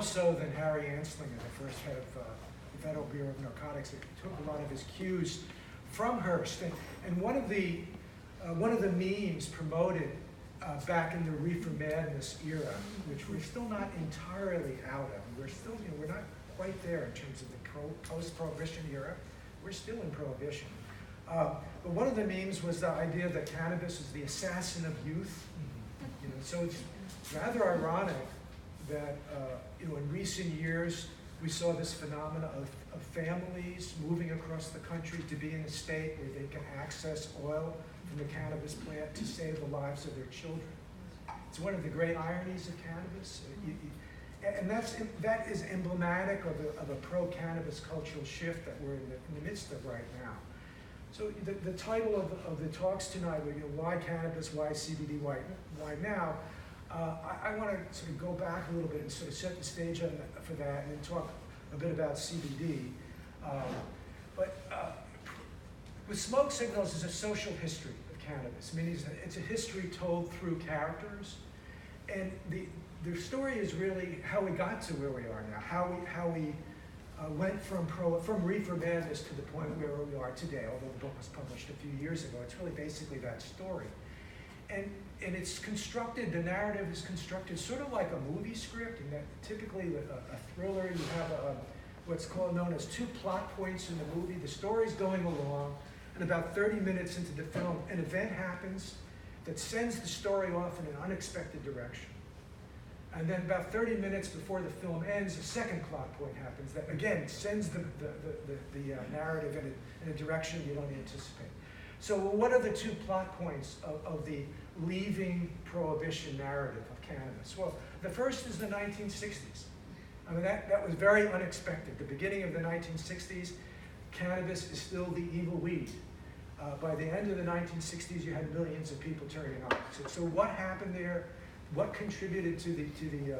so than Harry Anslinger, the first head of the Federal Bureau of Narcotics. It took a lot of his cues from Hearst. And one of the memes promoted back in the reefer madness era, which we're still not entirely out of. We're still, we're not quite there in terms of the post-prohibition era. We're still in prohibition. But one of the memes was the idea that cannabis is the assassin of youth. So it's rather ironic that in recent years we saw this phenomena of families moving across the country to be in a state where they can access oil from the cannabis plant to save the lives of their children. It's one of the great ironies of cannabis. And that is emblematic of a pro-cannabis cultural shift that we're in the midst of right now. So the title of the talks tonight, why cannabis, why CBD, why now? I want to sort of go back a little bit and sort of set the stage for that, and then talk a bit about CBD. With Smoke Signals is a social history of cannabis. I mean, it's a history told through characters, and the story is really how we got to where we are now, how we went from reefer madness to the point where we are today. Although the book was published a few years ago, it's really basically that story. And it's constructed, the narrative is constructed sort of like a movie script, in that typically a thriller, you have what's known as two plot points in the movie. The story's going along, and about 30 minutes into the film, an event happens that sends the story off in an unexpected direction. And then about 30 minutes before the film ends, a second plot point happens that, again, sends the narrative in a direction you don't anticipate. So what are the two plot points of the leaving prohibition narrative of cannabis? Well, the first is the 1960s. I mean, that was very unexpected. The beginning of the 1960s, cannabis is still the evil weed. By the end of the 1960s, you had millions of people turning on. So what happened there? What contributed to the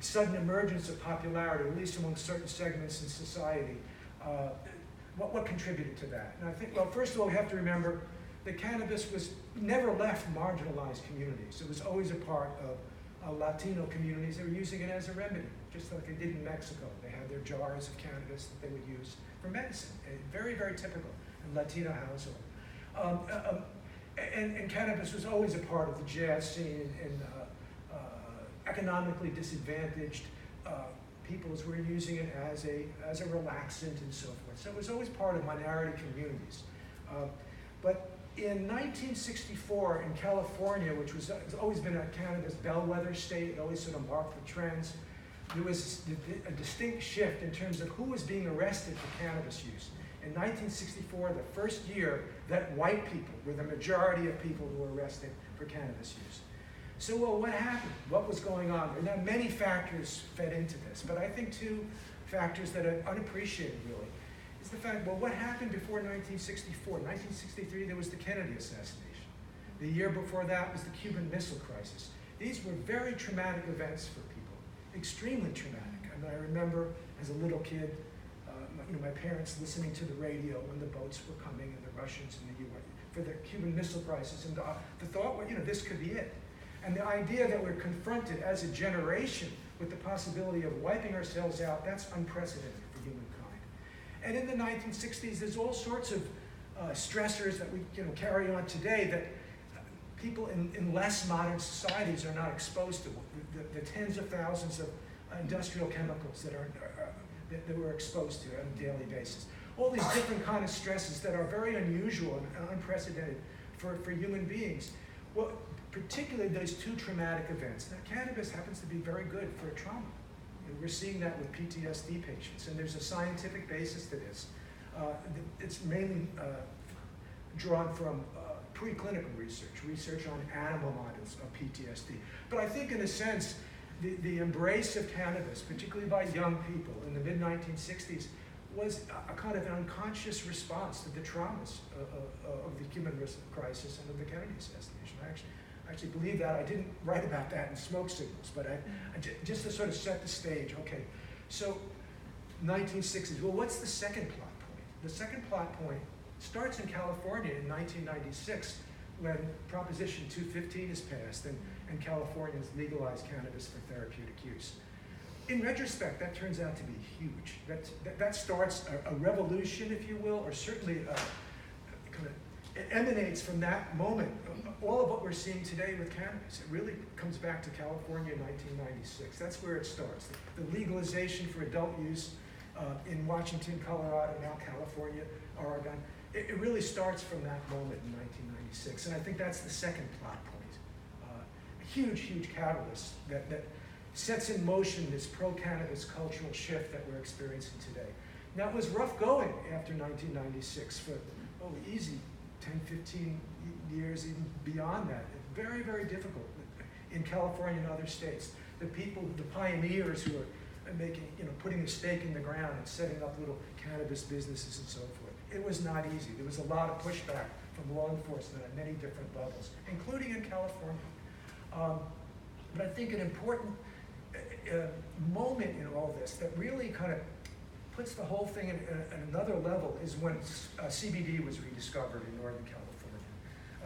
sudden emergence of popularity, at least among certain segments in society? What contributed to that? And I think, well, first of all, we have to remember that cannabis never left marginalized communities. It was always a part of Latino communities that were using it as a remedy, just like they did in Mexico. They had their jars of cannabis that they would use for medicine. Very, very typical in Latino household. And cannabis was always a part of the jazz scene and economically disadvantaged peoples were using it as a relaxant and so forth. So it was always part of minority communities. But in 1964 in California, which has always been a cannabis bellwether state, it always sort of marked the trends, there was a distinct shift in terms of who was being arrested for cannabis use. In 1964, the first year that white people were the majority of people who were arrested for cannabis use. So, well, what happened? What was going on? There are now many factors fed into this, but I think two factors that are unappreciated, really, is the fact, well, what happened before 1964? 1963, there was the Kennedy assassination. The year before that was the Cuban Missile Crisis. These were very traumatic events for people, extremely traumatic. I mean, I remember as a little kid, my parents listening to the radio when the boats were coming and the Russians and the U.S. for the Cuban Missile Crisis, and the thought, well, this could be it. And the idea that we're confronted as a generation with the possibility of wiping ourselves out, that's unprecedented for humankind. And in the 1960s, there's all sorts of stressors that we carry on today that people in less modern societies are not exposed to. The tens of thousands of industrial chemicals that we're exposed to on a daily basis. All these different kind of stresses that are very unusual and unprecedented for human beings. Well, particularly those two traumatic events. Now, cannabis happens to be very good for trauma. We're seeing that with PTSD patients, and there's a scientific basis to this. It's mainly drawn from preclinical research on animal models of PTSD. But I think in a sense, the embrace of cannabis, particularly by young people in the mid-1960s, was a kind of an unconscious response to the traumas of the Cuban Missile Crisis and of the Kennedy assassination. I actually believe that. I didn't write about that in Smoke Signals, but just to sort of set the stage. Okay, so 1960s. Well, what's the second plot point? The second plot point starts in California in 1996 when Proposition 215 is passed and California has legalized cannabis for therapeutic use. in retrospect, that turns out to be huge. That starts a revolution, if you will, or certainly kind of it emanates from that moment. All of what we're seeing today with cannabis, it really comes back to California in 1996. That's where it starts. The legalization for adult use in Washington, Colorado, now California, Oregon. It really starts from that moment in 1996. And I think that's the second plot point. A huge, huge catalyst that sets in motion this pro-cannabis cultural shift that we're experiencing today. Now, it was rough going after 1996 for, easy 10, 15 years, even beyond that. Very, very difficult in California and other states. The people, the pioneers who are making, putting a stake in the ground and setting up little cannabis businesses and so forth. It was not easy. There was a lot of pushback from law enforcement at many different levels, including in California. But I think an important moment in all this that really kind of puts the whole thing at another level is when CBD was rediscovered in Northern California.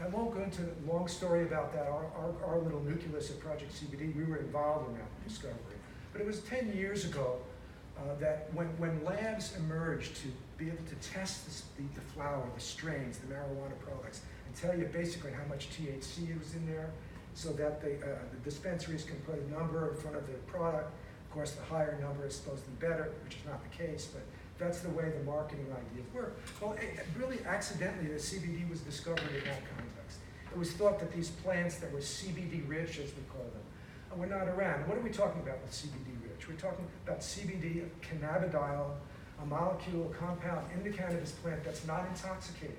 I won't go into a long story about that. Our little nucleus at Project CBD, we were involved in that discovery. But it was 10 years ago that when labs emerged to be able to test the flower, the strains, the marijuana products, and tell you basically how much THC was in there, so that the dispensaries can put a number in front of their product. Of course, the higher number is supposed to be better, which is not the case, but that's the way the marketing ideas work. Well, really accidentally, the CBD was discovered in that context. It was thought that these plants that were CBD rich, as we call them, were not around. What are we talking about with CBD rich? We're talking about CBD, cannabidiol, a molecule, a compound in the cannabis plant that's not intoxicating,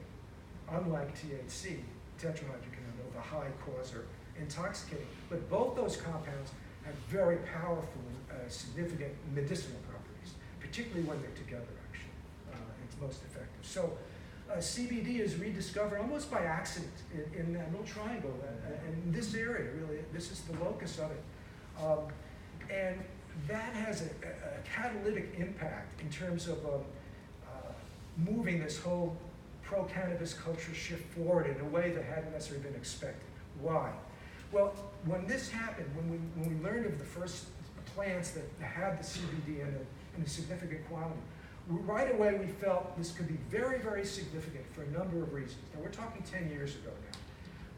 unlike THC, tetrahydrocannabinol, the high causer, intoxicating. But both those compounds have very powerful, significant medicinal properties, particularly when they're together, actually. It's most effective. So CBD is rediscovered almost by accident in that little triangle. In this area, really, this is the locus of it. And that has a catalytic impact in terms of moving this whole pro-cannabis culture shift forward in a way that hadn't necessarily been expected. Why? Well, when this happened, when we learned of the first plants that had the CBD in a significant quantity, right away we felt this could be very, very significant for a number of reasons. Now, we're talking 10 years ago now.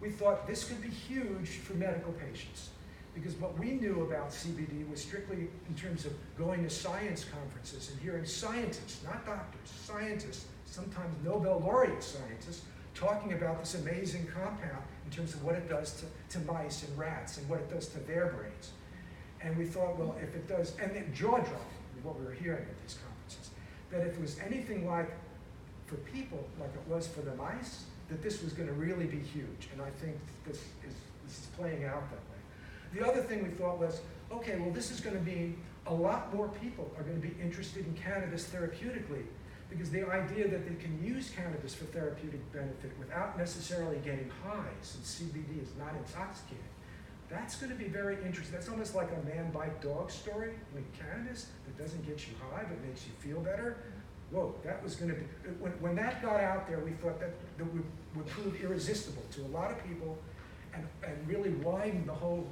We thought this could be huge for medical patients, because what we knew about CBD was strictly in terms of going to science conferences and hearing scientists, not doctors, scientists, sometimes Nobel laureate scientists, talking about this amazing compound in terms of what it does to mice and rats and what it does to their brains. And we thought, well, if it does, and then jaw-dropping, what we were hearing at these conferences, that if it was anything like for people, like it was for the mice, that this was going to really be huge. And I think this is playing out that way. The other thing we thought was, okay, well, this is going to be a lot more people are going to be interested in cannabis therapeutically, because the idea that they can use cannabis for therapeutic benefit without necessarily getting high, since CBD is not intoxicating, that's going to be very interesting. That's almost like a man-bite-dog story with cannabis that doesn't get you high but makes you feel better. Whoa, that was going to be, when that got out there, we thought that would prove irresistible to a lot of people and really widen the whole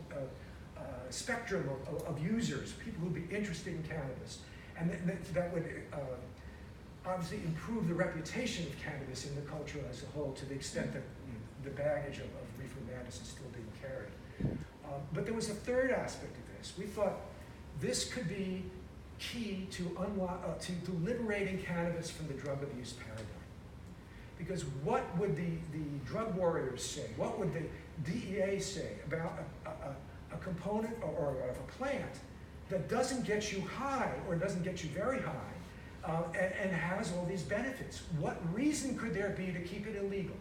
spectrum of users, people who'd be interested in cannabis. And that would obviously improve the reputation of cannabis in the culture as a whole, to the extent that the baggage of reefer madness is still being carried. But there was a third aspect of this. We thought this could be key to liberating cannabis from the drug abuse paradigm. Because what would the drug warriors say? What would the DEA say about a component or of a plant that doesn't get you high or doesn't get you very high and has all these benefits? What reason could there be to keep it illegal?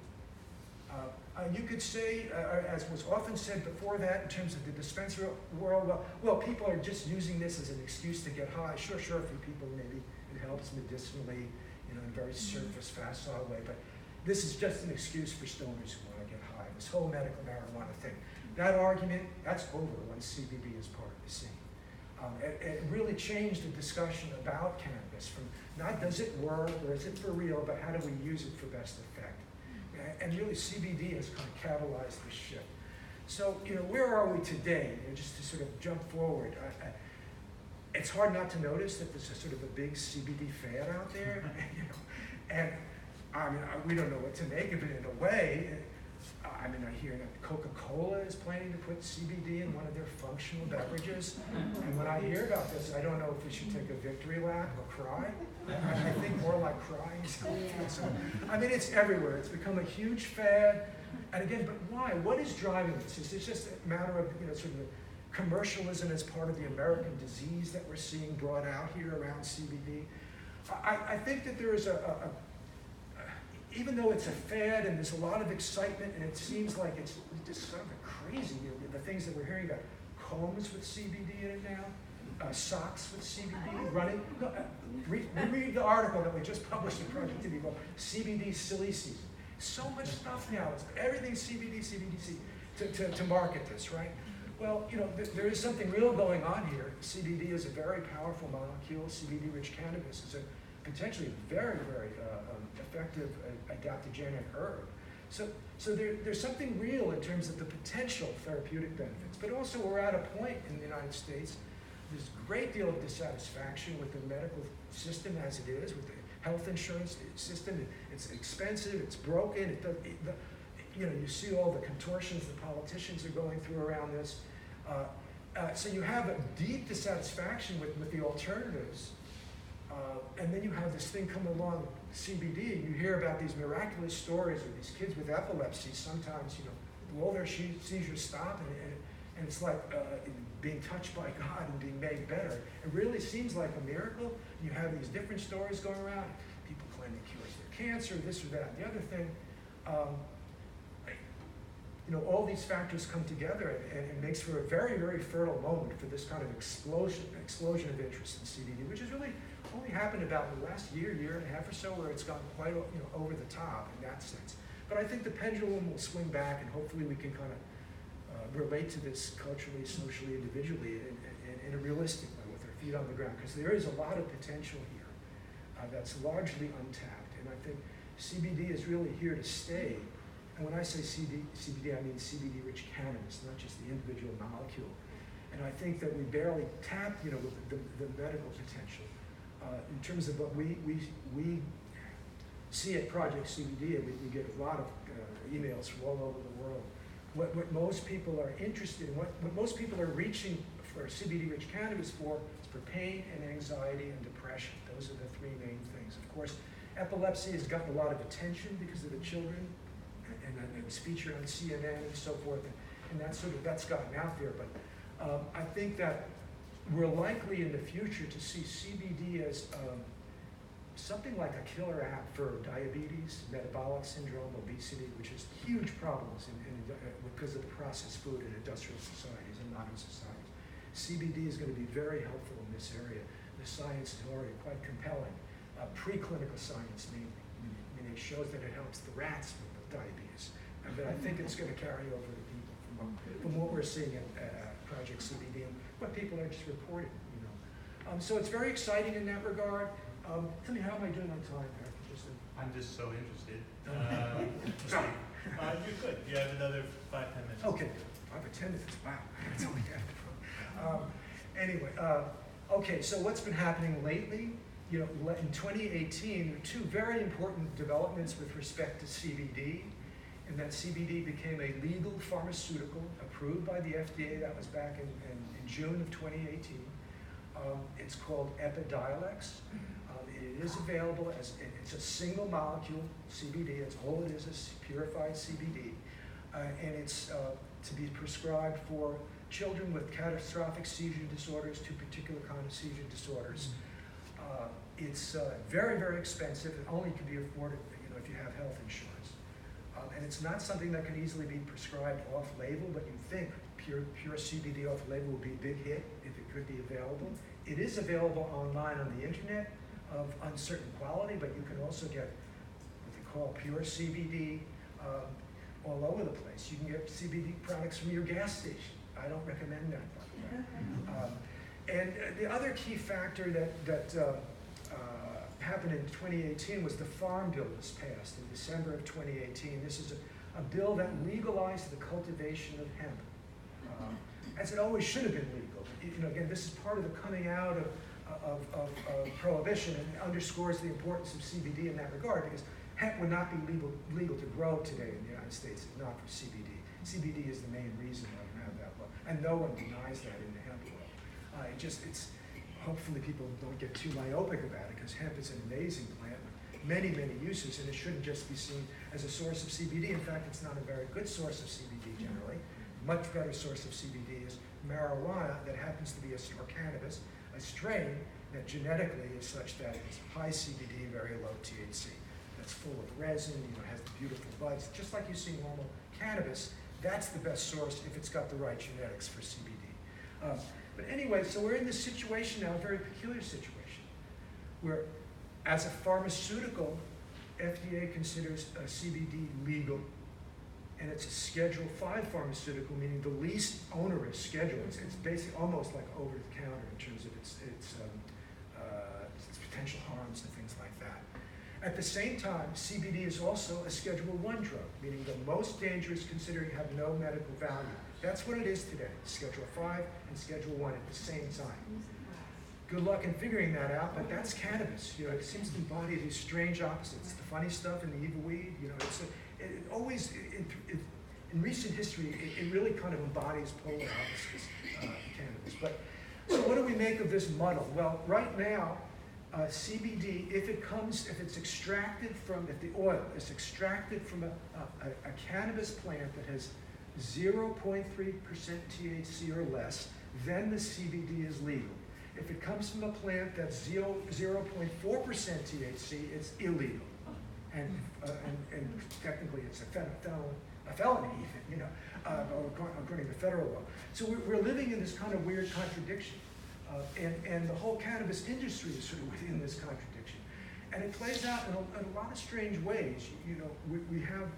You could say, as was often said before that in terms of the dispensary world, well, people are just using this as an excuse to get high. Sure, for people maybe it helps medicinally, in a very surface, facile way, but this is just an excuse for stoners who want to get high. This whole medical marijuana thing. That argument, that's over when CBD is part of the scene. It really changed the discussion about cannabis from not does it work or is it for real, but how do we use it for best effect? And really CBD has kind of catalyzed this shift. So, where are we today? Just to sort of jump forward. it's hard not to notice that there's a sort of a big CBD fad out there, you know, and I mean, we don't know what to make of it in a way. I mean, I hear that Coca-Cola is planning to put CBD in one of their functional beverages. And when I hear about this, I don't know if we should take a victory lap or cry. I think more like crying. So, I mean, it's everywhere. It's become a huge fad. And again, but why? What is driving this? Is it just a matter of, you know, sort of the commercialism as part of the American disease that we're seeing brought out here around CBD? I think that there is even though it's a fad and there's a lot of excitement and it seems like it's just sort of crazy, the things that we're hearing about, combs with CBD in it now, socks with CBD, running. No, read the article that we just published in Project TV called CBD Silly Season. So much stuff now, it's everything CBD to market this, right? Well, you know, there is something real going on here. CBD is a very powerful molecule. CBD-rich cannabis is a potentially very, very effective adaptogenic herb. So there's something real in terms of the potential therapeutic benefits. But also we're at a point in the United States, there's a great deal of dissatisfaction with the medical system as it is, with the health insurance system. It's expensive, it's broken, you know, you see all the contortions the politicians are going through around this. So you have a deep dissatisfaction with the alternatives. And then you have this thing come along, CBD, and you hear about these miraculous stories of these kids with epilepsy. Sometimes, you know, all their seizures stop, and it's like being touched by God and being made better. It really seems like a miracle. You have these different stories going around. People claim it cures their cancer, this or that, the other thing. You know, all these factors come together, and it makes for a very, very fertile moment for this kind of explosion of interest in CBD, which has really only happened about in the last year and a half or so, where it's gone quite, you know, over the top in that sense. But I think the pendulum will swing back, and hopefully we can kind of relate to this culturally, socially, individually, in a realistic way with our feet on the ground, because there is a lot of potential here that's largely untapped, and I think CBD is really here to stay. And when I say CBD, I mean CBD-rich cannabis, not just the individual molecule. And I think that we barely tap, you know, with the medical potential. In terms of what we see at Project CBD, and we get a lot of emails from all over the world. What most people are interested in, what most people are reaching for CBD-rich cannabis for is for pain and anxiety and depression. Those are the three main things. Of course, epilepsy has gotten a lot of attention because of the children, and it's featured on CNN and so forth, and that's gotten out there. But I think that we're likely in the future to see CBD as something like a killer app for diabetes, metabolic syndrome, obesity, which is huge problems because of the processed food in industrial societies and modern societies. CBD is going to be very helpful in this area. The science is already quite compelling. Preclinical science, meaning it shows that it helps the rats with diabetes. But I think it's going to carry over to people from what we're seeing at Project CBD and what people are just reporting, you know. So it's very exciting in that regard. Tell me, how am I doing on time, Eric? I'm just so interested. You could. You have another 5-10 minutes. Okay, 5 or 10 minutes. Wow, that's all we have. Anyway, okay. So what's been happening lately? You know, in 2018, there were two very important developments with respect to CBD, and that CBD became a legal pharmaceutical approved by the FDA. That was back in June of 2018. It's called Epidiolex. It is available it's a single molecule CBD. It's all it is purified CBD, and it's to be prescribed for children with catastrophic seizure disorders, two particular kinds of seizure disorders. It's very, very expensive. It only can be afforded, you know, if you have health insurance, and it's not something that can easily be prescribed off-label. But you think pure CBD off-label would be a big hit if it could be available. It is available online on the internet, of uncertain quality, but you can also get what they call pure CBD all over the place. You can get CBD products from your gas station. I don't recommend that, by the way. And the other key factor that happened in 2018 was the Farm Bill was passed in December of 2018. This is a bill that legalized the cultivation of hemp, as it always should have been legal. illegal. Again, this is part of the coming out of prohibition, and it underscores the importance of CBD in that regard, because hemp would not be legal to grow today in the United States if not for CBD. CBD is the main reason why you have that law, and no one denies that in the hemp law. Hopefully people don't get too myopic about it, because hemp is an amazing plant with many, many uses, and it shouldn't just be seen as a source of CBD. In fact, it's not a very good source of CBD generally. Much better source of CBD is marijuana, that happens to be or cannabis, a strain that genetically is such that it's high CBD, very low THC. That's full of resin, has the beautiful buds, just like you see normal cannabis. That's the best source if it's got the right genetics for CBD. But anyway, so we're in this situation now, a very peculiar situation, where as a pharmaceutical, FDA considers CBD legal, and it's a Schedule 5 pharmaceutical, meaning the least onerous schedule. It's basically almost like over the counter in terms of its potential harms and things like that. At the same time, CBD is also a Schedule 1 drug, meaning the most dangerous, considering you have no medical value. That's what it is today, Schedule 5 and Schedule 1 at the same time. Good luck in figuring that out, but that's cannabis. It seems to embody these strange opposites, the funny stuff and the evil weed. In recent history, it really kind of embodies polar opposites, cannabis. But so what do we make of this muddle? Well, right now, CBD, if the oil is extracted from a cannabis plant that has 0.3% THC or less, then the CBD is legal. If it comes from a plant that's 0.4% THC, it's illegal. And technically it's a felony even, according to federal law. So we're living in this kind of weird contradiction. And the whole cannabis industry is sort of within this contradiction. And it plays out in a lot of strange ways. We have,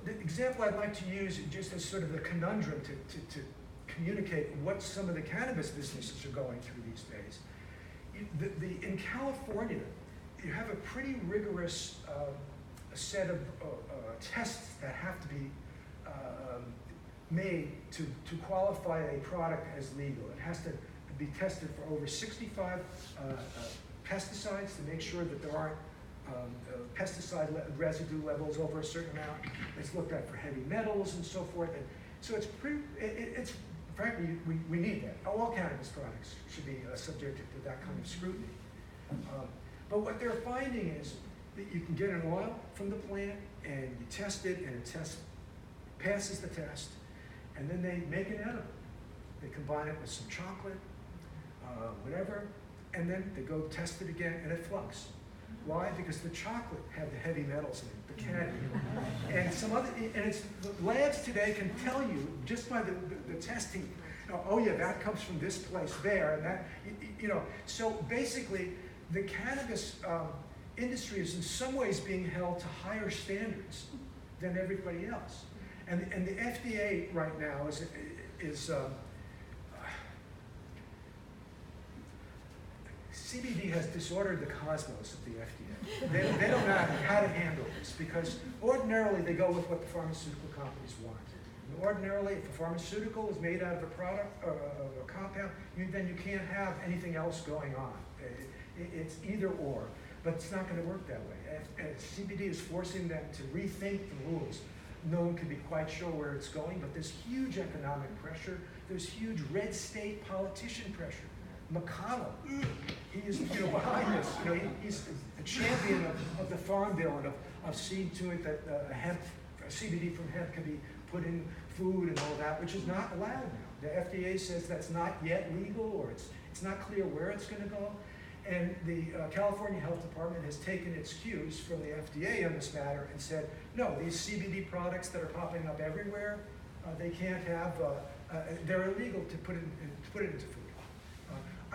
the example I'd like to use just as sort of a conundrum to communicate what some of the cannabis businesses are going through these days. In California, you have a pretty rigorous set of tests that have to be made to qualify a product as legal. It has to be tested for over 65 pesticides to make sure that there aren't pesticide residue levels over a certain amount. It's looked at for heavy metals and so forth. And so frankly, we need that. All cannabis products should be subjected to that kind of scrutiny. But what they're finding is that you can get an oil from the plant and you test it, and it passes the test, and then they make it edible. They combine it with some chocolate, whatever, and then they go test it again, and it flunks. Why? Because the chocolate had the heavy metals in it, the cadmium, and the labs today can tell you just by the testing. Oh yeah, that comes from this place there, and that So basically, the cannabis industry is in some ways being held to higher standards than everybody else, and the FDA right now is CBD has disordered the cosmos of the FDA. They don't know how to handle this, because ordinarily they go with what the pharmaceutical companies want. And ordinarily, if a pharmaceutical is made out of a product or a compound, then you can't have anything else going on. It's either or, but it's not going to work that way. And CBD is forcing them to rethink the rules. No one can be quite sure where it's going, but there's huge economic pressure. There's huge red state politician pressure. McConnell, he is behind this. He's a champion of the Farm Bill and of seeing to it that CBD from hemp can be put in food and all that, which is not allowed now. The FDA says that's not yet legal, or it's not clear where it's going to go. And the California Health Department has taken its cues from the FDA on this matter and said, no, these CBD products that are popping up everywhere, they can't have. They're illegal to put it into food.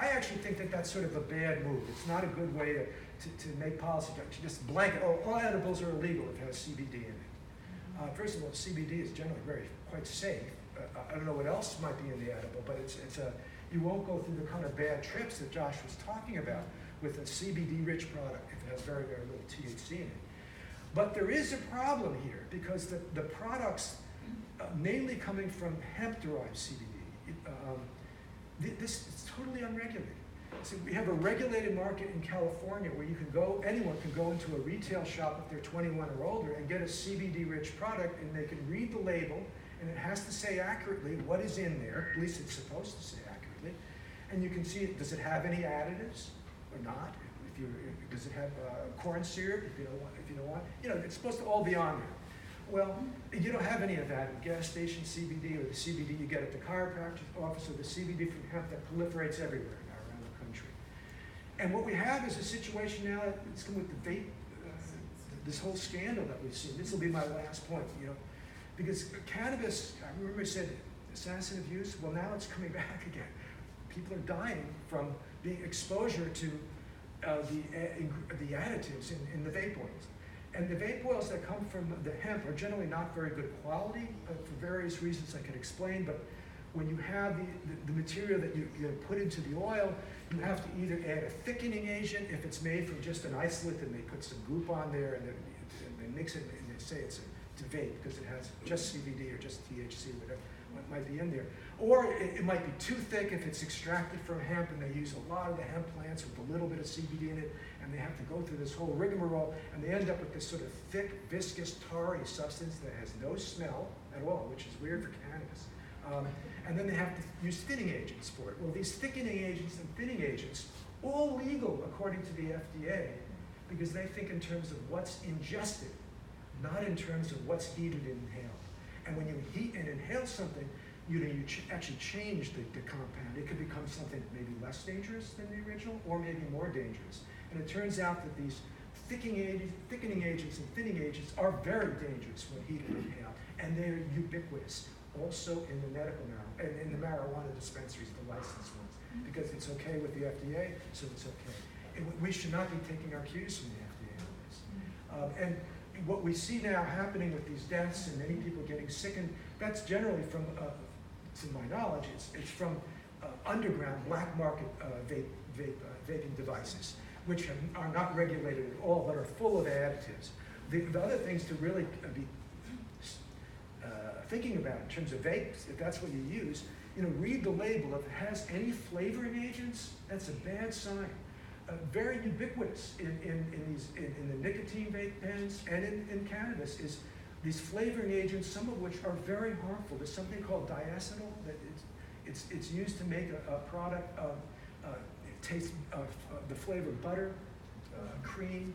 I actually think that that's sort of a bad move. It's not a good way to make policy. To just blanket, all edibles are illegal if it has CBD in it. First of all, CBD is generally quite safe. I don't know what else might be in the edible, but you won't go through the kind of bad trips that Josh was talking about with a CBD-rich product if it has very, very little THC in it. But there is a problem here, because the products mainly coming from hemp-derived CBD. This is totally unregulated. So we have a regulated market in California where you can go, anyone can go into a retail shop if they're 21 or older and get a CBD-rich product, and they can read the label, and it has to say accurately what is in there, at least it's supposed to say accurately, and you can see, does it have any additives or not? Does it have corn syrup if you don't want, it's supposed to all be on there. Well, you don't have any of that in gas station CBD or the CBD you get at the chiropractor's office or the CBD from hemp that proliferates everywhere now around the country. And what we have is a situation now, it's with the vape, this whole scandal that we've seen. This will be my last point, because cannabis, I remember I said assassin of use, well now it's coming back again. People are dying from being exposure to the additives in the vape oils. And the vape oils that come from the hemp are generally not very good quality for various reasons I could explain, but when you have the material that you put into the oil, you have to either add a thickening agent if it's made from just an isolate, and they put some goop on there and they mix it and they say it's a vape because it has just CBD or just THC, whatever might be in there. Or it might be too thick if it's extracted from hemp and they use a lot of the hemp plants with a little bit of CBD in it, and they have to go through this whole rigmarole, and they end up with this sort of thick, viscous, tarry substance that has no smell at all, which is weird for cannabis. And then they have to use thinning agents for it. Well, these thickening agents and thinning agents, all legal according to the FDA, because they think in terms of what's ingested, not in terms of what's heated and inhaled. And when you heat and inhale something, you actually change the compound. It could become something maybe less dangerous than the original, or maybe more dangerous. And it turns out that these thickening agents and thinning agents are very dangerous when heated and inhaled, and they're ubiquitous. Also in the medical marijuana, and in the marijuana dispensaries, the licensed ones, because it's okay with the FDA, so it's okay. And we should not be taking our cues from the FDA on this. And what we see now happening with these deaths and many people getting sick, and that's generally from, to my knowledge, it's from underground black market vaping devices, which are not regulated at all, but are full of additives. The other things to really be thinking about in terms of vapes, if that's what you use, read the label. If it has any flavoring agents, that's a bad sign. Very ubiquitous in the nicotine vape pens and in cannabis is these flavoring agents, some of which are very harmful. There's something called diacetyl that it's used to make a product. It tastes the flavor of butter, cream.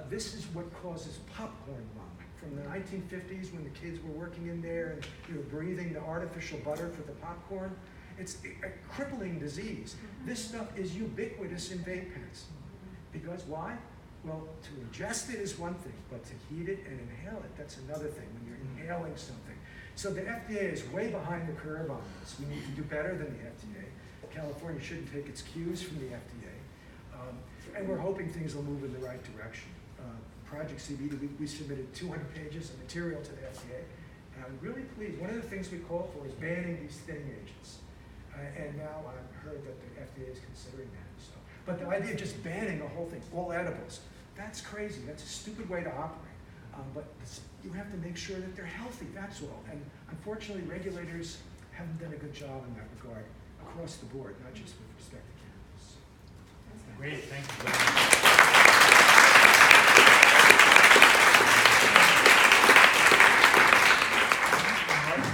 This is what causes popcorn lung. From the 1950s, when the kids were working in there and breathing the artificial butter for the popcorn, it's a crippling disease. This stuff is ubiquitous in vape pens. Because why? Well, to ingest it is one thing, but to heat it and inhale it, that's another thing, when you're inhaling something. So the FDA is way behind the curve on this. We need to do better than the FDA. California shouldn't take its cues from the FDA. And we're hoping things will move in the right direction. Project CBD, we submitted 200 pages of material to the FDA, and I'm really pleased. One of the things we called for is banning these thinning agents. And now I've heard that the FDA is considering that. So, but the idea of just banning the whole thing, all edibles, that's crazy. That's a stupid way to operate. But you have to make sure that they're healthy, that's all. And unfortunately, regulators haven't done a good job in that regard across the board, not just with respect to cannabis. Great, thank you.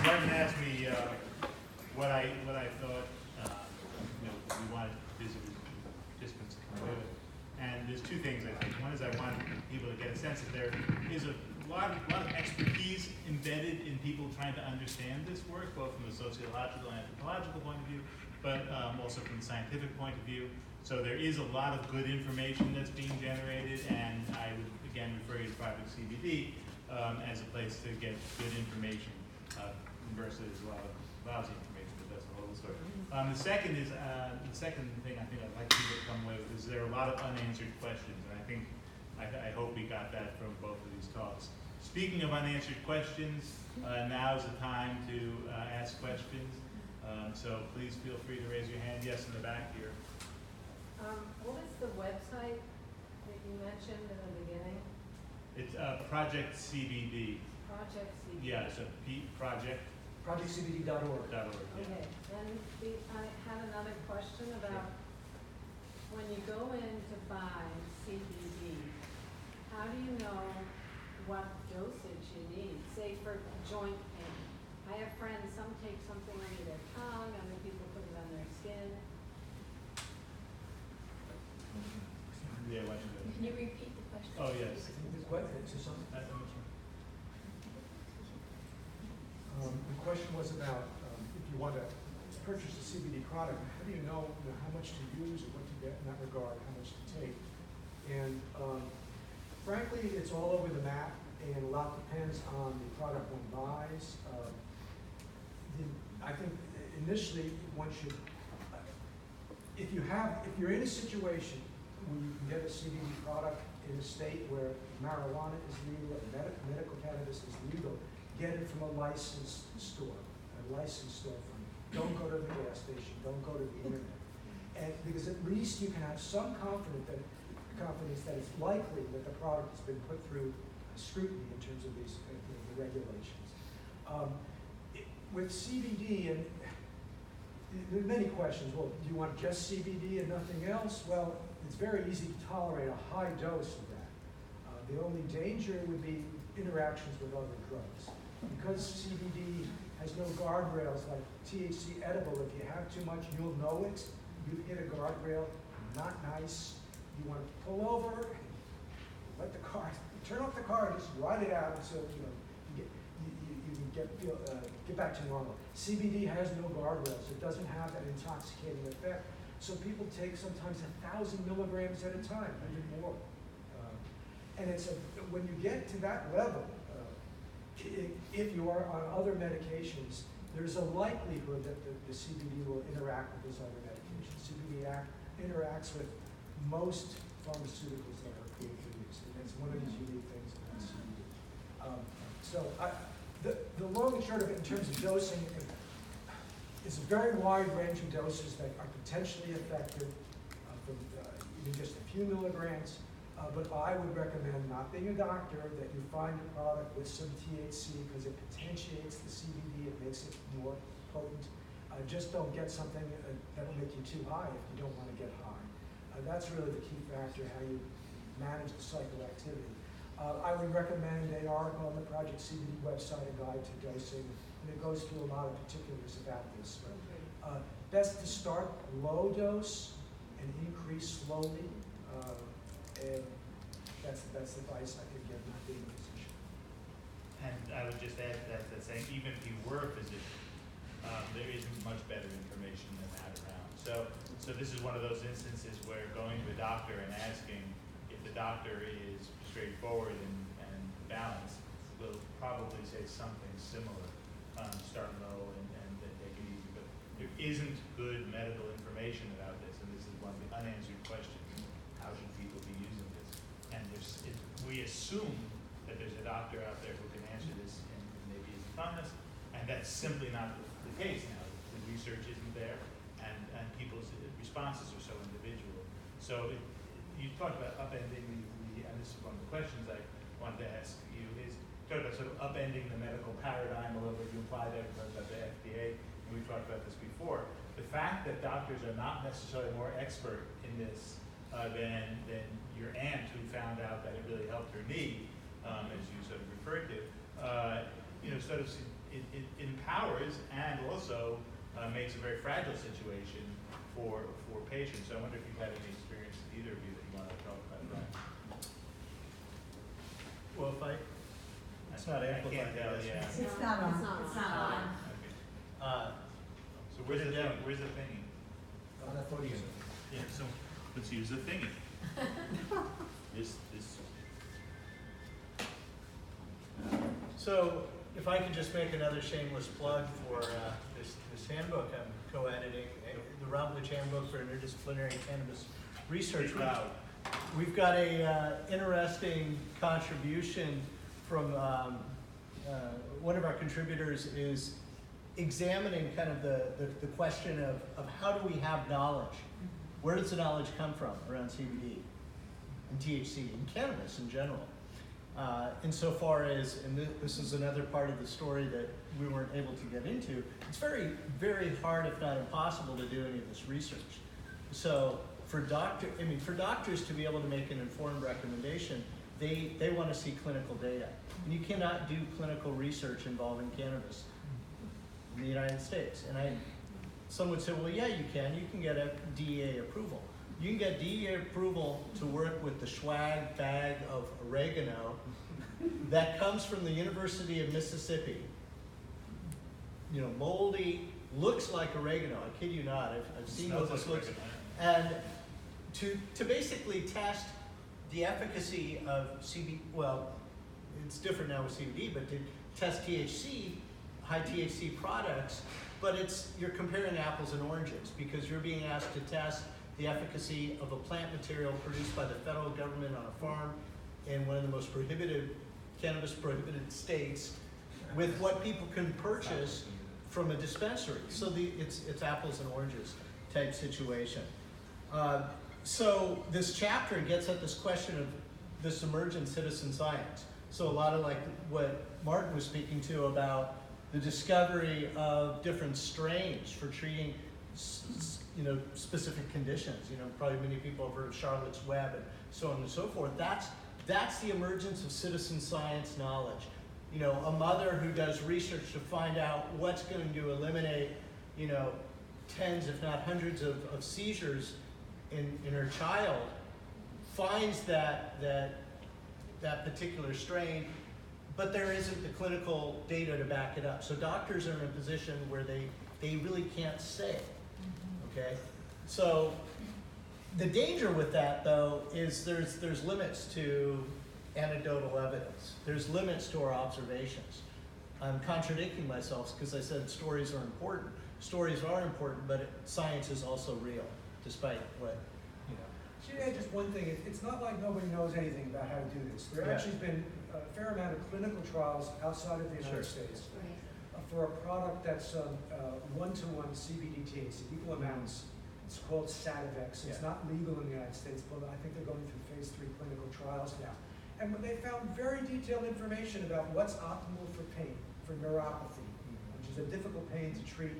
Martin asked me what I thought we wanted visitors, participants to come with. And there's two things I think. One is I want people to get a sense that there is a lot of expertise embedded in people trying to understand this work, both from a sociological and anthropological point of view, but also from the scientific point of view. So there is a lot of good information that's being generated, and I would again refer you to Project CBD as a place to get good information versus lousy information, but that's a whole other story. The second thing I think I'd like people to come away with is there are a lot of unanswered questions, and I hope we got that from both of these talks. Speaking of unanswered questions, now is the time to ask questions. So please feel free to raise your hand. Yes, in the back here. What is the website that you mentioned in the beginning? It's Project CBD. Project CBD. Yeah, so project.org. ProjectCBD.org. Yeah. Okay, then I had another question about when you go in to buy CBD, how do you know what dosage you need? Say for joint pain. I have friends, some take something under their tongue, other people put it on their skin. Yeah, why don't you Can you repeat the question? Oh, yes. The question was about if you want to purchase a CBD product, how do you know, how much to use and what to get in that regard, how much to take? And frankly, it's all over the map, and a lot depends on the product one buys. I think initially one should, if you're in a situation where you can get a CBD product in a state where marijuana is legal and medical cannabis is legal, get it from a licensed store, a licensed storefront. Don't go to the gas station, don't go to the internet. And because at least you can have some confidence that it's likely that the product has been put through scrutiny in terms of these the regulations. With CBD, and there are many questions. Well, do you want just CBD and nothing else? Well, it's very easy to tolerate a high dose of that. The only danger would be interactions with other drugs. Because CBD has no guardrails like THC edible, if you have too much, you'll know it. You hit a guardrail, not nice. You want to pull over, let the car, turn off the car, and just ride it out until you can get back to normal. CBD has no guardrails. It doesn't have that intoxicating effect. So people take sometimes 1,000 milligrams at a time, even more. And when you get to that level, if you are on other medications, there's a likelihood that the CBD will interact with those other medications. CBD interacts with most pharmaceuticals that are approved for use, and it's one of these unique things about CBD. The long and short of it in terms of dosing, it's a very wide range of doses that are potentially effective from even just a few milligrams. But I would recommend, not being a doctor, that you find a product with some THC because it potentiates the CBD, it makes it more potent. Just don't get something that'll make you too high if you don't want to get high. That's really the key factor, how you manage the psychoactivity. I would recommend an article on the Project CBD website, a guide to dosing, and it goes through a lot of particulars about this. But, best to start low dose and increase slowly. And that's the advice I could give not being a physician. And I would just add to that saying even if you were a physician, there isn't much better information than that around. So this is one of those instances where going to a doctor and asking if the doctor is straightforward and balanced will probably say something similar. Start low and then take it easy. But there isn't good medical information about this, and this is one of the unanswered questions. How should people be using this? And we assume that there's a doctor out there who can answer this and maybe is upon us, and that's simply not the case now. The research isn't there, and people's responses are so individual. So you talked about upending and this is one of the questions I wanted to ask you, is talk about sort of upending the medical paradigm a little bit. You implied that about the FDA, and we've talked about this before. The fact that doctors are not necessarily more expert in this than your aunt who found out that it really helped her knee, as you sort of referred to, sort of it empowers and also makes a very fragile situation for patients. So I wonder if you've had any experience with either of you that you want to talk about that. Well, it's not I amplified. can't tell, yeah. It's not on. It's not on. Okay. So where's the thing? Where's the thingy? On that podium. Yeah, so let's use the thingy. This. So, if I could just make another shameless plug for this handbook I'm co-editing, the Routledge Handbook for Interdisciplinary Cannabis Research. We've got a interesting contribution from one of our contributors is examining kind of the question of how do we have knowledge? Where does the knowledge come from around CBD and THC and cannabis in general? Insofar as, and this is another part of the story that we weren't able to get into, it's very, very hard, if not impossible, to do any of this research. So for doctors to be able to make an informed recommendation, they want to see clinical data. And you cannot do clinical research involving cannabis in the United States. And some would say, well, yeah, you can get a DEA approval. You can get DEA approval to work with the swag bag of oregano that comes from the University of Mississippi. You know, moldy, looks like oregano. I kid you not. I've seen what this looks like. And to basically test the efficacy of CBD, well, it's different now with CBD, but to test THC, high THC products, but you're comparing apples and oranges because you're being asked to test the efficacy of a plant material produced by the federal government on a farm in one of the most cannabis prohibited states with what people can purchase from a dispensary. So it's apples and oranges type situation. So this chapter gets at this question of this emergent citizen science. So a lot of like what Martin was speaking to about the discovery of different strains for treating specific conditions. Probably many people have heard of Charlotte's Web and so on and so forth. That's the emergence of citizen science knowledge. A mother who does research to find out what's going to eliminate, tens if not hundreds of seizures in her child, finds that particular strain, but there isn't the clinical data to back it up. So doctors are in a position where they really can't say. Okay, so the danger with that, though, is there's limits to anecdotal evidence. There's limits to our observations. I'm contradicting myself because I said stories are important. Stories are important, but science is also real, despite what, Yeah, just one thing. It's not like nobody knows anything about how to do this. There actually has been a fair amount of clinical trials outside of the United States for a product that's one-to-one CBD THC, equal amounts. It's called Sativex. It's not legal in the United States, but I think they're going through phase 3 clinical trials now. And they found very detailed information about what's optimal for pain, for neuropathy, which is a difficult pain to treat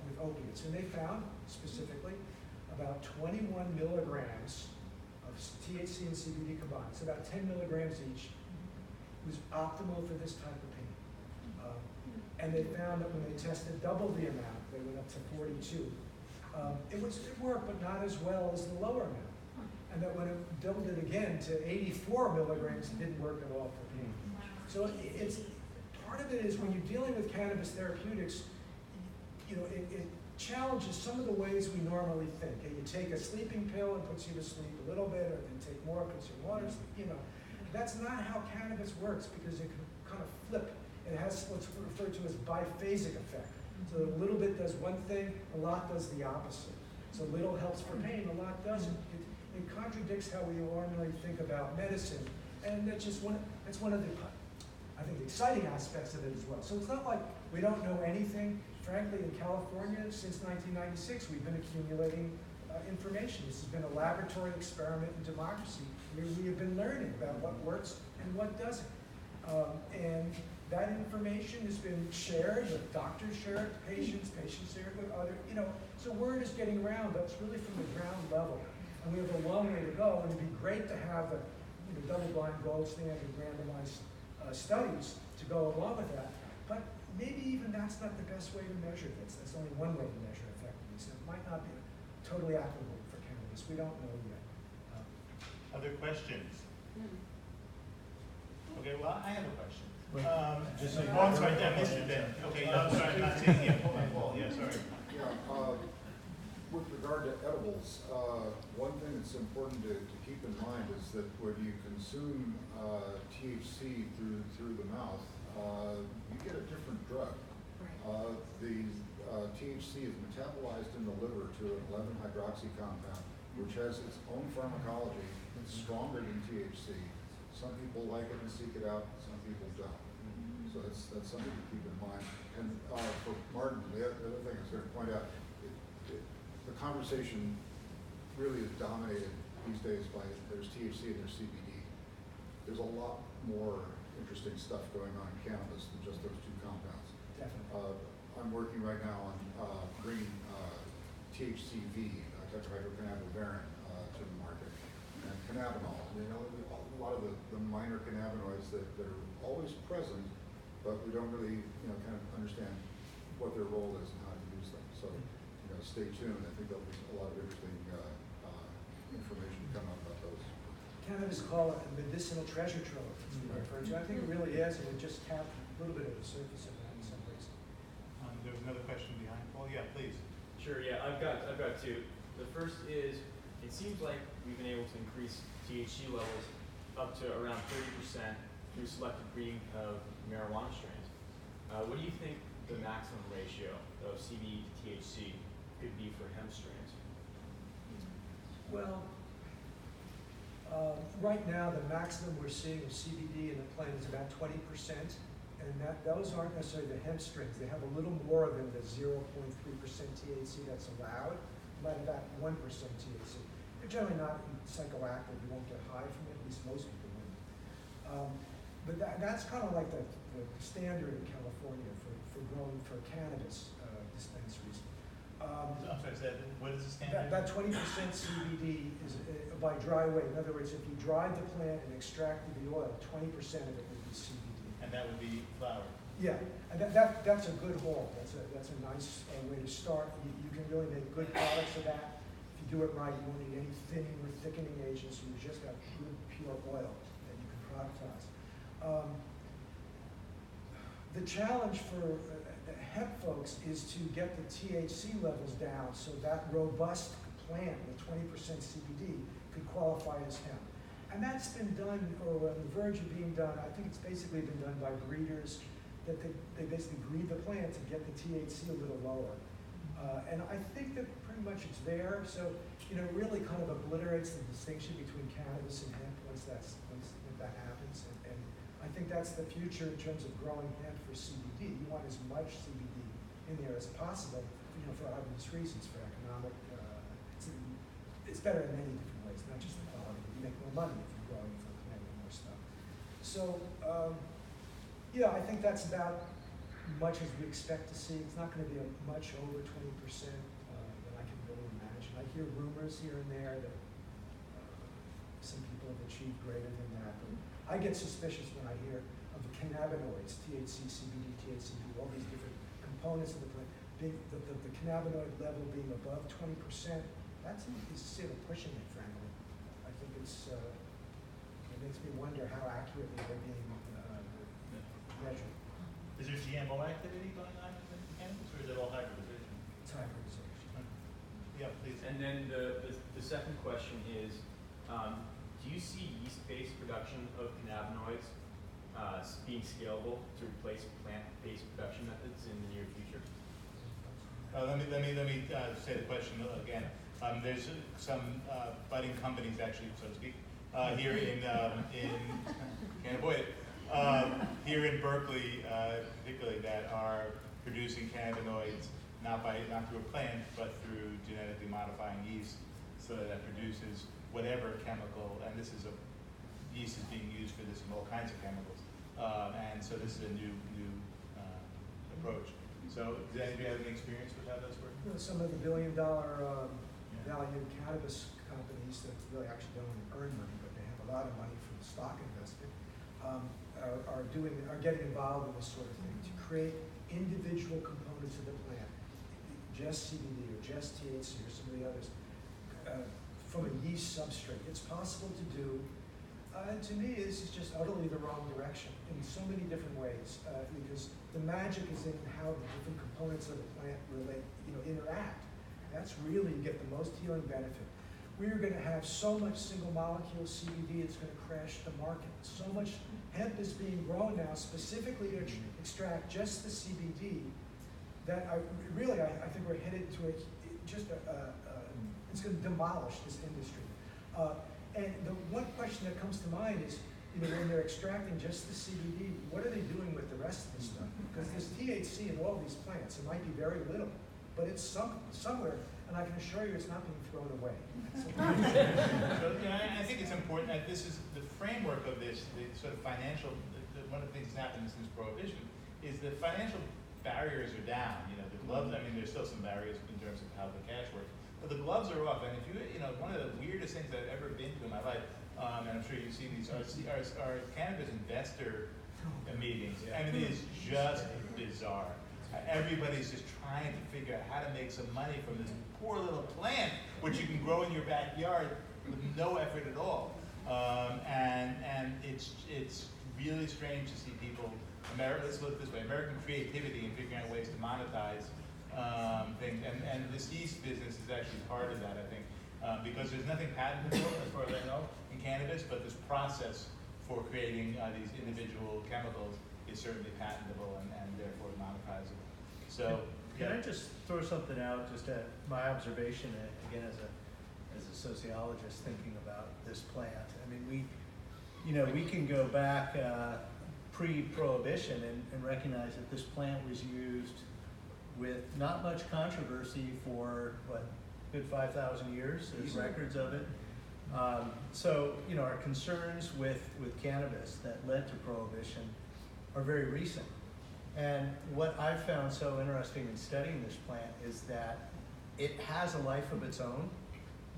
with opiates. And they found, specifically, about 21 milligrams of THC and CBD combined, so about 10 milligrams each, was optimal for this type of pain. And they found that when they tested double the amount, they went up to 42. It worked, but not as well as the lower amount. And that when it doubled it again to 84 milligrams, it didn't work at all for pain. So it's part of it is when you're dealing with cannabis therapeutics, it challenges some of the ways we normally think. You take a sleeping pill, it puts you to sleep a little bit, or then take more, it puts you in water sleep. That's not how cannabis works because it can kind of flip. It has what's referred to as biphasic effect. So a little bit does one thing, a lot does the opposite. So little helps for pain, a lot doesn't. It contradicts how we normally think about medicine, and that's one of the, I think, the exciting aspects of it as well. So it's not like we don't know anything. Frankly, in California, since 1996, we've been accumulating information. This has been a laboratory experiment in democracy where we have been learning about what works and what doesn't. And that information has been shared with doctors, shared with patients shared with other, so word is getting around, but it's really from the ground level. And we have a long way to go, and it'd be great to have a double-blind gold standard randomized studies to go along with that. But maybe even that's not the best way to measure this. That's only one way to measure effectiveness. It might not be totally applicable for cannabis. We don't know yet. Other questions? Okay, well, I have a question. just Oh, so you I'm know, sorry, I missed it then. Okay, no, I'm sorry, I'm not seeing you. Paul, yeah, sorry. Yeah, with regard to edibles, one thing that's important to keep in mind is that when you consume THC through the mouth, you get a different drug. The THC is metabolized in the liver to an 11-hydroxy compound, which has its own pharmacology. It's stronger than THC. Some people like it and seek it out, some people don't. So that's something to keep in mind. And for Martin, the other thing I was going to point out, the conversation really is dominated these days by there's THC and there's CBD. there's a lot more interesting stuff going on in cannabis than just those two compounds. Definitely. I'm working right now on bringing THCV, tetrahydrocannabivarin, to the market, and cannabinol. And, a lot of the minor cannabinoids that are always present, but we don't really, kind of understand what their role is and how to use them. So, stay tuned. I think there'll be a lot of interesting information come out about those. Cannabis call it a medicinal treasure trove, as we refer to. I think it really is, and we just tapped a little bit of the surface of that in some ways. There was another question behind Paul. Yeah, please. Sure, yeah, I've got two. The first is, it seems like we've been able to increase THC levels up to around 30% through selective breeding of marijuana strains. What do you think the maximum ratio of CBD to THC could be for hemp strains? Well, right now, the maximum we're seeing of CBD in the plant is about 20%, and those aren't necessarily the hemp strains. They have a little more than the 0.3% THC that's allowed, but about 1% THC. They're generally not psychoactive. You won't get high from it, at least most people wouldn't. But that's kind of like the standard in California for growing for cannabis dispensaries. I'm sorry, what is the standard? That 20% CBD is by dry weight. In other words, if you dried the plant and extracted the oil, 20% of it would be CBD. And that would be flower. Yeah, and that's a good haul. That's a nice way to start. You can really make good products of that. If you do it right, you won't need any thinning or thickening agents. You just got good, pure oil that you can productize. The challenge for the hemp folks is to get the THC levels down so that robust plant with 20% CBD could qualify as hemp. And that's been done, or on the verge of being done. I think it's basically been done by breeders, that they basically breed the plant to get the THC a little lower. And I think that pretty much it's there. So, it really kind of obliterates the distinction between cannabis and hemp once that happens. And I think that's the future in terms of growing hemp for CBD. You want as much CBD in there as possible, for obvious reasons, for economic. It's better in many different ways, not just the quality. You make more money if you're growing for planting more stuff. So, I think that's about much as we expect to see. It's not going to be much over 20% that I can really imagine. I hear rumors here and there that some people have achieved greater than that. But I get suspicious when I hear of the cannabinoids, THC, CBD, THCP, all these different components of the plant. The cannabinoid level being above 20%, that's sort of pushing it, frankly. I think it makes me wonder how accurately they're being measured. Is there GMO activity going on in cannabis, or is it all hybridization? It's hybridization. Yeah, please. And then the second question is, do you see yeast-based production of cannabinoids being scalable to replace plant-based production methods in the near future? Let me say the question again. There's some budding companies, actually, so to speak, here in can't avoid it. Here in Berkeley, particularly, that are producing cannabinoids not through a plant, but through genetically modifying yeast, so that produces whatever chemical. And yeast is being used for this in all kinds of chemicals. And so this is a new approach. So does anybody have any experience with how that's working? Some of the billion-dollar value cannabis companies that really actually don't earn money, but they have a lot of money from the stock investment, are getting involved in this sort of thing to create individual components of the plant, just CBD or just THC or some of the others, from a yeast substrate. It's possible to do. And to me, this is just utterly the wrong direction in so many different ways, because the magic is in how the different components of the plant interact. That's really, you get the most healing benefit. We're going to have so much single molecule CBD, it's going to crash the market. So much hemp is being grown now specifically to extract just the CBD that I think we're headed to it's going to demolish this industry. And the one question that comes to mind is, when they're extracting just the CBD, what are they doing with the rest of the stuff? Because there's THC in all these plants. It might be very little, but it's somewhere, and I can assure you it's not being thrown away. So, I think it's important that this is the framework of this, the sort of financial, one of the things that's happened since Prohibition is the financial barriers are down. The gloves, I mean, there's still some barriers in terms of how the cash works, but the gloves are off. And if one of the weirdest things I've ever been to in my life, and I'm sure you've seen these, are cannabis investor meetings. I mean, it is just bizarre. Everybody's just trying to figure out how to make some money from this poor little plant, which you can grow in your backyard with no effort at all. And it's really strange to see people, let's look this way, American creativity in figuring out ways to monetize things. And this yeast business is actually part of that, I think, because there's nothing patentable, as far as I know, in cannabis, but this process for creating these individual chemicals is certainly patentable and therefore monetizable. So, Can I just throw something out, just at my observation, again, as a sociologist thinking about this plant? I mean, we can go back pre-Prohibition and recognize that this plant was used with not much controversy for, good 5,000 years, there's records of it. So, our concerns with cannabis that led to Prohibition are very recent. And what I've found so interesting in studying this plant is that it has a life of its own,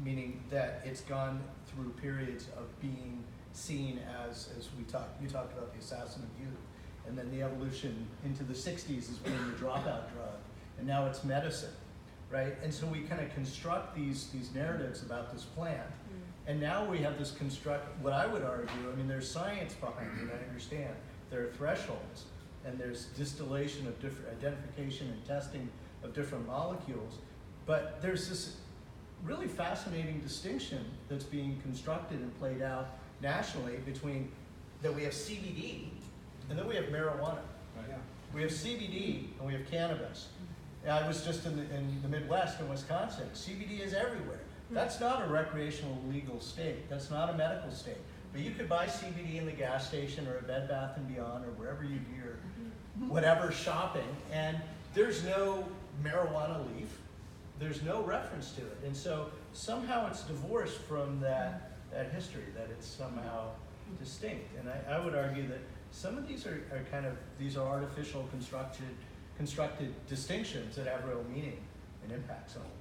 meaning that it's gone through periods of being seen as you talked about the assassin of youth, and then the evolution into the 60s as being the dropout drug, and now it's medicine, right? And so we kind of construct these narratives about this plant, and now we have this what I would argue, I mean, there's science behind it, I understand. There are thresholds, and there's distillation of different identification and testing of different molecules, but there's this really fascinating distinction that's being constructed and played out nationally between that we have CBD and then we have marijuana. Yeah. We have CBD and we have cannabis. I was just in the Midwest in Wisconsin. CBD is everywhere. That's not a recreational legal state. That's not a medical state. But you could buy CBD in the gas station or a Bed Bath & Beyond or wherever you do your whatever shopping, and there's no marijuana leaf. There's no reference to it. And so somehow it's divorced from that history, that it's somehow distinct. And I would argue that some of these are these are artificial constructed distinctions that have real meaning and impacts on folks.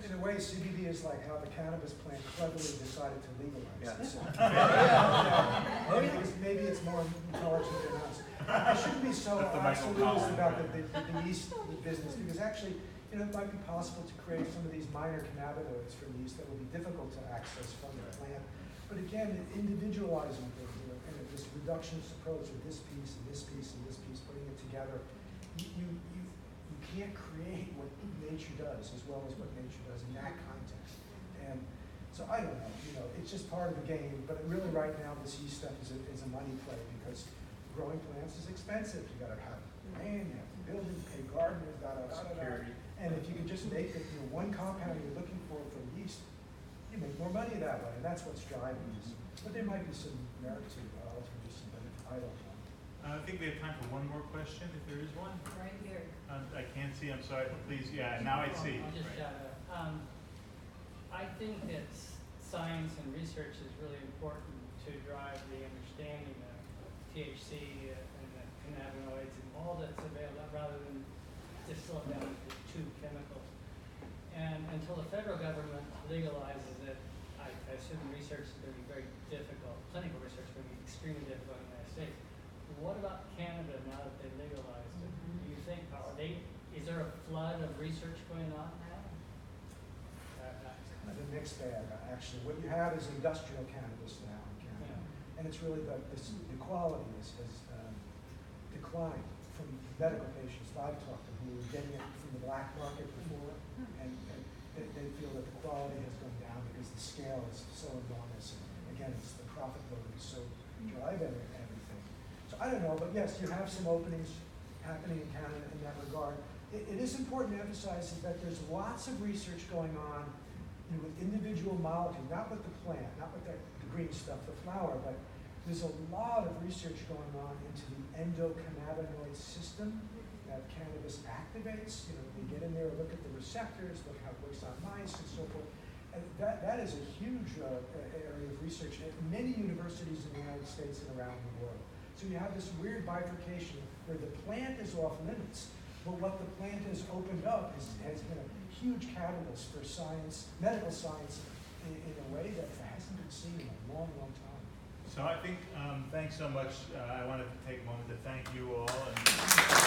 In a way, CBD is like how the cannabis plant cleverly decided to legalize it. So, maybe it's more intelligent than us. I shouldn't be so absolutist about the yeast business, because actually, it might be possible to create some of these minor cannabinoids from yeast that will be difficult to access from the plant. But again, individualizing things, kind of this reductionist approach of this piece and this piece and this piece, putting it together, you can't create what nature does as well as what nature does in that context. And so I don't know, it's just part of the game, but really right now this yeast stuff is a money play, because growing plants is expensive. You gotta have land, you have to build it, pay gardeners, Security. And if you can just make it, one compound you're looking for yeast, you make more money that way, and that's what's driving this. But there might be some merit to ultimately some benefit, I don't know. I think we have time for one more question, if there is one. Right here. I can't see, I'm sorry, but please, now I see. I'll just shout out. I think that science and research is really important to drive the understanding of THC and the cannabinoids and all that's available, rather than distill it down to two chemicals. And until the federal government legalizes it, I assume research is going to be very difficult. Clinical research is going to be extremely difficult in the United States. What about Canada now that they legalized it? Do you think, is there a flood of research going on now? Kind of a mixed bag, actually. What you have is industrial cannabis now in Canada. Yeah. And it's really the quality has declined from medical patients that I've talked to who were getting it from the black market before, and they feel that the quality has gone down because the scale is so enormous. And again, it's the profit motive is so driving everything. So I don't know, but yes, you have some openings happening in Canada in that regard. It is important to emphasize that there's lots of research going on with individual molecules, not with the plant, not with the green stuff, the flower, but there's a lot of research going on into the endocannabinoid system that cannabis activates. You know, they get in there, look at the receptors, look how it works on mice and so forth. And that is a huge area of research at many universities in the United States and around the world. So you have this weird bifurcation where the plant is off limits, but what the plant has opened up has been a huge catalyst for science, medical science, in a way that hasn't been seen in a long, long time. So I think, thanks so much. I want to take a moment to thank you all. And